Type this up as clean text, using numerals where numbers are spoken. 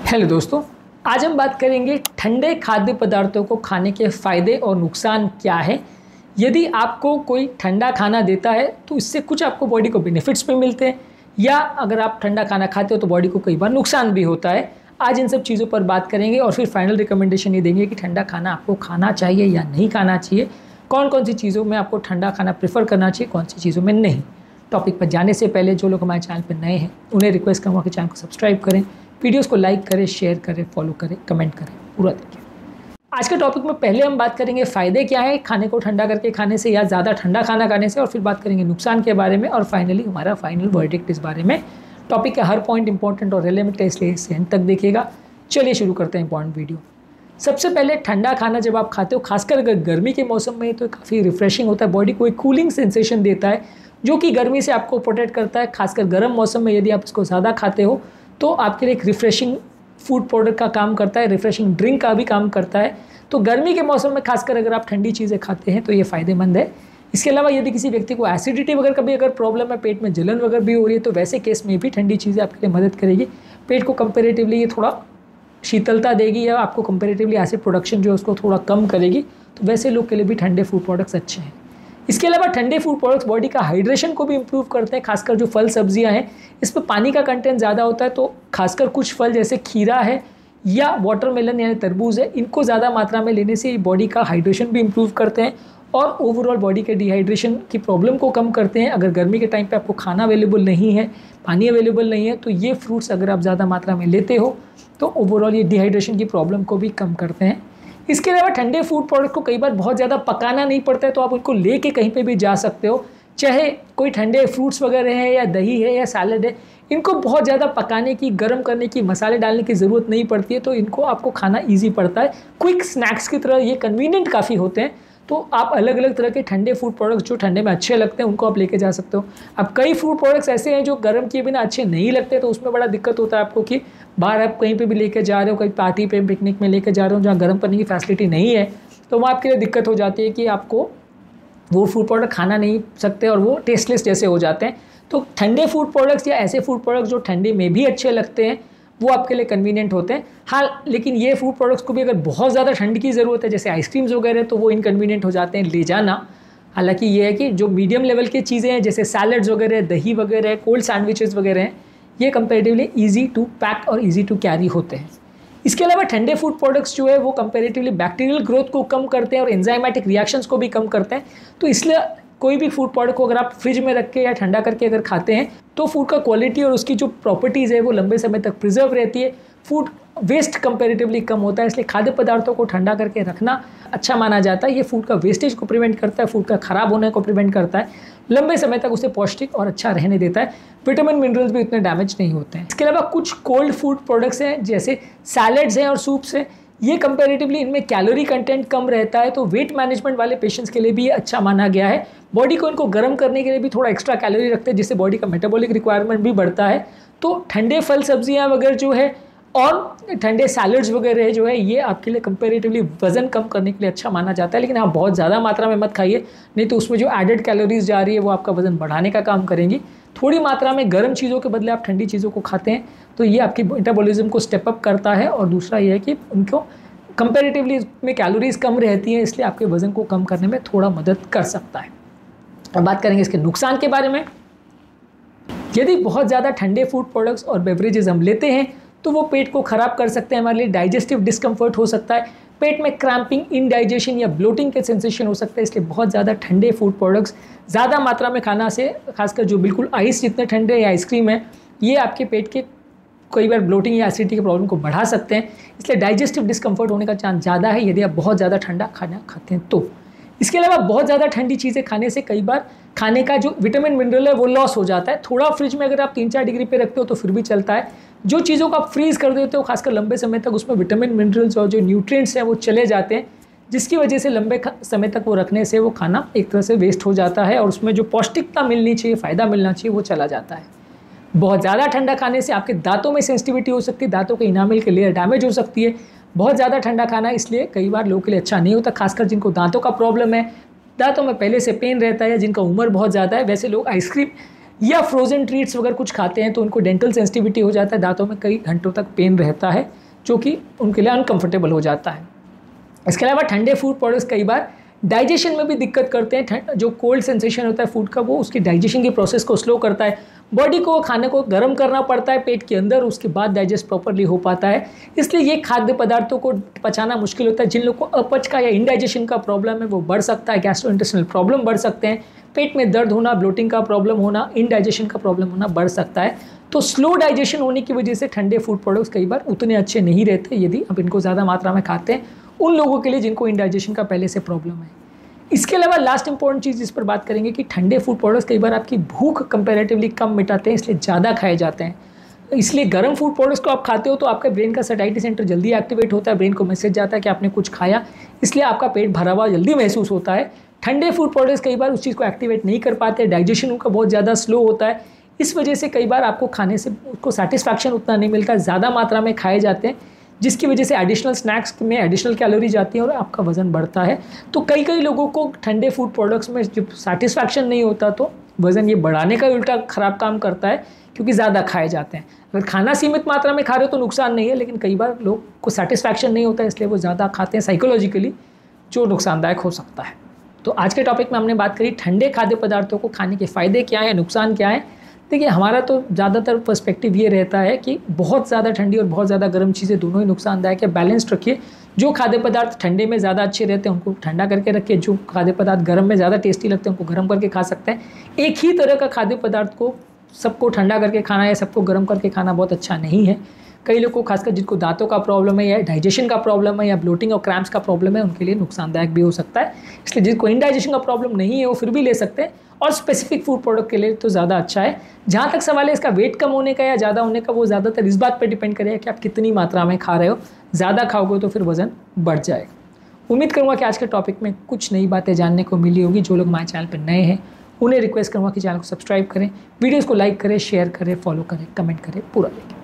Hello दोस्तों, आज हम बात करेंगे ठंडे खाद्य पदार्थों को खाने के फ़ायदे और नुकसान क्या है। यदि आपको कोई ठंडा खाना देता है तो इससे कुछ आपको बॉडी को बेनिफिट्स भी मिलते हैं, या अगर आप ठंडा खाना खाते हो तो बॉडी को कई बार नुकसान भी होता है। आज इन सब चीज़ों पर बात करेंगे और फिर फाइनल रिकमेंडेशन ये देंगे कि ठंडा खाना आपको खाना चाहिए या नहीं खाना चाहिए, कौन कौन सी चीज़ों में आपको ठंडा खाना प्रेफर करना चाहिए, कौन सी चीज़ों में नहीं। टॉपिक पर जाने से पहले जो लोग हमारे चैनल पर नए हैं उन्हें रिक्वेस्ट करूँगा कि चैनल को सब्सक्राइब करें, वीडियोस को लाइक करें, शेयर करें, फॉलो करें, कमेंट करें, पूरा देखिए। आज के टॉपिक में पहले हम बात करेंगे फ़ायदे क्या है खाने को ठंडा करके खाने से या ज़्यादा ठंडा खाना खाने से, और फिर बात करेंगे नुकसान के बारे में, और फाइनली हमारा फाइनल वर्डिक्ट इस बारे में। टॉपिक का हर पॉइंट इंपॉर्टेंट और रेलेवेंट है, इसलिए इसे एंड तक देखिएगा। चलिए शुरू करते हैं इंपॉर्टेंट वीडियो। सबसे पहले ठंडा खाना जब आप खाते हो, खासकर अगर गर्मी के मौसम में, तो काफ़ी रिफ्रेशिंग होता है, बॉडी को एक कूलिंग सेंसेशन देता है जो कि गर्मी से आपको प्रोटेक्ट करता है। खासकर गर्म मौसम में यदि आप इसको ज़्यादा खाते हो तो आपके लिए एक रिफ्रेशिंग फूड प्रोडक्ट का काम करता है, रिफ्रेशिंग ड्रिंक का भी काम करता है। तो गर्मी के मौसम में खासकर अगर आप ठंडी चीज़ें खाते हैं तो ये फ़ायदेमंद है। इसके अलावा यदि किसी व्यक्ति को एसिडिटी वगैरह कभी अगर प्रॉब्लम है, पेट में जलन वगैरह भी हो रही है, तो वैसे केस में भी ठंडी चीज़ें आपके लिए मदद करेगी। पेट को कंपेरेटिवली ये थोड़ा शीतलता देगी या आपको कंपेरेटिवली एसिड प्रोडक्शन जो है उसको थोड़ा कम करेगी। तो वैसे लोग के लिए भी ठंडे फूड प्रोडक्ट्स अच्छे हैं। इसके अलावा ठंडे फूड प्रोडक्ट्स बॉडी का हाइड्रेशन को भी इम्प्रूव करते हैं। खासकर जो फल सब्जियां हैं इस पर पानी का कंटेंट ज़्यादा होता है, तो खासकर कुछ फल जैसे खीरा है या वाटरमेलन यानी तरबूज है, इनको ज़्यादा मात्रा में लेने से बॉडी का हाइड्रेशन भी इम्प्रूव करते हैं और ओवरऑल बॉडी के डिहाइड्रेशन की प्रॉब्लम को कम करते हैं। अगर गर्मी के टाइम पे आपको खाना अवेलेबल नहीं है, पानी अवेलेबल नहीं है, तो ये फ्रूट्स अगर आप ज़्यादा मात्रा में लेते हो तो ओवरऑल ये डिहाइड्रेशन की प्रॉब्लम को भी कम करते हैं। इसके अलावा ठंडे फूड प्रोडक्ट को कई बार बहुत ज़्यादा पकाना नहीं पड़ता है, तो आप उनको लेके कहीं पे भी जा सकते हो। चाहे कोई ठंडे फ्रूट्स वगैरह हैं या दही है या सैलड है, इनको बहुत ज़्यादा पकाने की, गर्म करने की, मसाले डालने की ज़रूरत नहीं पड़ती है, तो इनको आपको खाना ईजी पड़ता है। क्विक स्नैक्स की तरह ये कन्वीनियंट काफ़ी होते हैं। तो आप अलग अलग तरह के ठंडे फूड प्रोडक्ट्स जो ठंडे में अच्छे लगते हैं उनको आप लेके जा सकते हो। अब कई फूड प्रोडक्ट्स ऐसे हैं जो गर्म किए बिना अच्छे नहीं लगते, तो उसमें बड़ा दिक्कत होता है आपको कि बाहर आप कहीं पे भी लेके जा रहे हो, कहीं पार्टी पे, पिकनिक में लेके जा रहे हो जहाँ गर्म करने की फैसिलिटी नहीं है, तो वहाँ आपके लिए दिक्कत हो जाती है कि आपको वो फूड प्रोडक्ट खाना नहीं सकते और वो टेस्टलेस जैसे हो जाते हैं। तो ठंडे फूड प्रोडक्ट्स या ऐसे फूड प्रोडक्ट्स जो ठंडे में भी अच्छे लगते हैं वो आपके लिए कन्वीनियंट होते हैं। हाँ, लेकिन ये फूड प्रोडक्ट्स को भी अगर बहुत ज़्यादा ठंड की ज़रूरत है, जैसे आइसक्रीम्स वगैरह, तो वो इनकन्वीनियंट हो जाते हैं ले जाना। हालांकि ये है कि जो मीडियम लेवल की चीज़ें हैं जैसे सैलड्स वगैरह, दही वगैरह, कोल्ड सैंडविचेस वगैरह हैं, ये कंपेरेटिवली ईजी टू पैक और ईजी टू कैरी होते हैं। इसके अलावा ठंडे फूड प्रोडक्ट्स जो है वो कंपेरेटिवली बैक्टीरियल ग्रोथ को कम करते हैं और एंजाइमेटिक रिएक्शंस को भी कम करते हैं। तो इसलिए कोई भी फूड प्रोडक्ट को अगर आप फ्रिज में रख के या ठंडा करके अगर खाते हैं तो फूड का क्वालिटी और उसकी जो प्रॉपर्टीज़ है वो लंबे समय तक प्रिजर्व रहती है। फूड वेस्ट कंपेरेटिवली कम होता है, इसलिए खाद्य पदार्थों को ठंडा करके रखना अच्छा माना जाता है। ये फूड का वेस्टेज को प्रिवेंट करता है, फूड का ख़राब होने को प्रिवेंट करता है, लंबे समय तक उसे पौष्टिक और अच्छा रहने देता है। विटामिन मिनरल्स भी इतने डैमेज नहीं होते हैं। इसके अलावा कुछ कोल्ड फूड प्रोडक्ट्स हैं जैसे सैलड्स हैं और सूप्स हैं, ये कंपैरेटिवली इनमें कैलोरी कंटेंट कम रहता है, तो वेट मैनेजमेंट वाले पेशेंट्स के लिए भी ये अच्छा माना गया है। बॉडी को इनको गर्म करने के लिए भी थोड़ा एक्स्ट्रा कैलोरी रखते हैं, जिससे बॉडी का मेटाबॉलिक रिक्वायरमेंट भी बढ़ता है। तो ठंडे फल सब्जियां वगैरह जो है और ठंडे सैलड्स वगैरह जो है ये आपके लिए कंपैरेटिवली वजन कम करने के लिए अच्छा माना जाता है। लेकिन आप बहुत ज़्यादा मात्रा में मत खाइए, नहीं तो उसमें जो एडेड कैलोरीज जा रही है वो आपका वजन बढ़ाने का काम करेंगी। थोड़ी मात्रा में गर्म चीज़ों के बदले आप ठंडी चीज़ों को खाते हैं तो ये आपकी मेटाबॉलिज्म को स्टेप अप करता है। और दूसरा ये है कि उनको कंपैरेटिवली इसमें कैलोरीज कम रहती हैं, इसलिए आपके वजन को कम करने में थोड़ा मदद कर सकता है। अब बात करेंगे इसके नुकसान के बारे में। यदि बहुत ज़्यादा ठंडे फूड प्रोडक्ट्स और बेवरेजेस हम लेते हैं तो वो पेट को ख़राब कर सकते हैं, हमारे लिए डाइजेस्टिव डिस्कम्फर्ट हो सकता है, पेट में क्रैम्पिंग, इंडाइजेशन या ब्लोटिंग के सेंसेशन हो सकता है। इसलिए बहुत ज़्यादा ठंडे फूड प्रोडक्ट्स ज़्यादा मात्रा में खाना से, खासकर जो बिल्कुल आइस जितने ठंडे या आइसक्रीम है, ये आपके पेट के कई बार ब्लोटिंग या एसिडिटी की प्रॉब्लम को बढ़ा सकते हैं। इसलिए डाइजेस्टिव डिस्कम्फर्ट होने का चांस ज़्यादा है यदि आप बहुत ज़्यादा ठंडा खाना खाते हैं तो। इसके अलावा बहुत ज़्यादा ठंडी चीज़ें खाने से कई बार खाने का जो विटामिन मिनरल है वो लॉस हो जाता है। थोड़ा फ्रिज में अगर आप 3-4 डिग्री पे रखते हो तो फिर भी चलता है। जो चीज़ों को आप फ्रीज़ कर देते हो खासकर लंबे समय तक, उसमें विटामिन मिनरल्स और जो न्यूट्रिएंट्स हैं वो चले जाते हैं, जिसकी वजह से लंबे समय तक वो रखने से वो खाना एक तरह से वेस्ट हो जाता है और उसमें जो पौष्टिकता मिलनी चाहिए, फ़ायदा मिलना चाहिए, वो चला जाता है। बहुत ज़्यादा ठंडा खाने से आपके दांतों में सेंसिटिविटी हो सकती है, दांतों के इनामिल के लेयर डैमेज हो सकती है। बहुत ज़्यादा ठंडा खाना इसलिए कई बार लोगों के लिए अच्छा नहीं होता, खासकर जिनको दांतों का प्रॉब्लम है, दांतों में पहले से पेन रहता है, जिनका उम्र बहुत ज़्यादा है। वैसे लोग आइसक्रीम या फ्रोजन ट्रीट्स वगैरह कुछ खाते हैं तो उनको डेंटल सेंसिटिविटी हो जाता है, दांतों में कई घंटों तक पेन रहता है जो कि उनके लिए अनकंफर्टेबल हो जाता है। इसके अलावा ठंडे फूड प्रोडक्ट्स कई बार डाइजेशन में भी दिक्कत करते हैं। जो कोल्ड सेंसेशन होता है फूड का वो उसकी डाइजेशन की प्रोसेस को स्लो करता है, बॉडी को खाने को गर्म करना पड़ता है पेट के अंदर, उसके बाद डाइजेस्ट प्रॉपरली हो पाता है। इसलिए ये खाद्य पदार्थों को पचाना मुश्किल होता है। जिन लोगों को अपच का या इंडाइजेशन का प्रॉब्लम है वो बढ़ सकता है, गैस्ट्रोइंटेस्टाइनल प्रॉब्लम बढ़ सकते हैं, पेट में दर्द होना, ब्लोटिंग का प्रॉब्लम होना, इंडाइजेशन का प्रॉब्लम होना बढ़ सकता है। तो स्लो डाइजेशन होने की वजह से ठंडे फूड प्रोडक्ट्स कई बार उतने अच्छे नहीं रहते यदि आप इनको ज़्यादा मात्रा में खाते हैं, उन लोगों के लिए जिनको इंडाइजेशन का पहले से प्रॉब्लम है। इसके अलावा लास्ट इंपॉर्टेंट चीज़ जिस पर बात करेंगे कि ठंडे फूड प्रोडक्ट्स कई बार आपकी भूख कंपैरेटिवली कम मिटाते हैं, इसलिए ज़्यादा खाए जाते हैं। इसलिए गर्म फूड प्रोडक्ट्स को आप खाते हो तो आपका ब्रेन का सैटिस्फैक्शन सेंटर जल्दी एक्टिवेट होता है, ब्रेन को मैसेज जाता है कि आपने कुछ खाया, इसलिए आपका पेट भरा हुआ जल्दी महसूस होता है। ठंडे फूड प्रोडक्ट्स कई बार उस चीज़ को एक्टिवेट नहीं कर पाते, डाइजेशन उनका बहुत ज़्यादा स्लो होता है, इस वजह से कई बार आपको खाने से उसको सेटिस्फैक्शन उतना नहीं मिलता, ज़्यादा मात्रा में खाए जाते हैं, जिसकी वजह से एडिशनल स्नैक्स में एडिशनल कैलोरी जाती है और आपका वज़न बढ़ता है। तो कई लोगों को ठंडे फूड प्रोडक्ट्स में जब सेटिस्फैक्शन नहीं होता तो वज़न ये बढ़ाने का उल्टा ख़राब काम करता है, क्योंकि ज़्यादा खाए जाते हैं। अगर खाना सीमित मात्रा में खा रहे हो तो नुकसान नहीं है, लेकिन कई बार लोग को सेटिस्फैक्शन नहीं होता है इसलिए वो ज़्यादा खाते हैं साइकोलॉजिकली, जो नुकसानदायक हो सकता है। तो आज के टॉपिक में हमने बात करी ठंडे खाद्य पदार्थों को खाने के फ़ायदे क्या हैं, नुकसान क्या हैं। देखिए हमारा तो ज़्यादातर पर्सपेक्टिव ये रहता है कि बहुत ज़्यादा ठंडी और बहुत ज़्यादा गर्म चीज़ें दोनों ही नुकसानदायक है। बैलेंस्ड रखिए, जो खाद्य पदार्थ ठंडे में ज़्यादा अच्छे रहते हैं उनको ठंडा करके रखिए, जो खाद्य पदार्थ गर्म में ज़्यादा टेस्टी लगते हैं उनको गर्म करके खा सकते हैं। एक ही तरह का खाद्य पदार्थ को सबको ठंडा करके खाना या सबको गर्म करके खाना बहुत अच्छा नहीं है। कई लोगों को खासकर जिनको दांतों का प्रॉब्लम है या डाइजेशन का प्रॉब्लम है या ब्लोटिंग और क्रैम्प्स का प्रॉब्लम है उनके लिए नुकसानदायक भी हो सकता है। इसलिए जिनको इंडाइजेशन का प्रॉब्लम नहीं है वो फिर भी ले सकते हैं, और स्पेसिफिक फूड प्रोडक्ट के लिए तो ज़्यादा अच्छा है। जहाँ तक सवाल है इसका वेट कम होने का या ज़्यादा होने का, वो ज़्यादातर इस बात पर डिपेंड करेगा कि आप कितनी मात्रा में खा रहे हो। ज़्यादा खाओगे तो फिर वज़न बढ़ जाएगा। उम्मीद करूँगा कि आज के टॉपिक में कुछ नई बातें जानने को मिली होगी। जो लोग हमारे चैनल पर नए हैं उन्हें रिक्वेस्ट करूँगा कि चैनल को सब्सक्राइब करें, वीडियोज़ को लाइक करें, शेयर करें, फॉलो करें, कमेंट करें, पूरा देखें।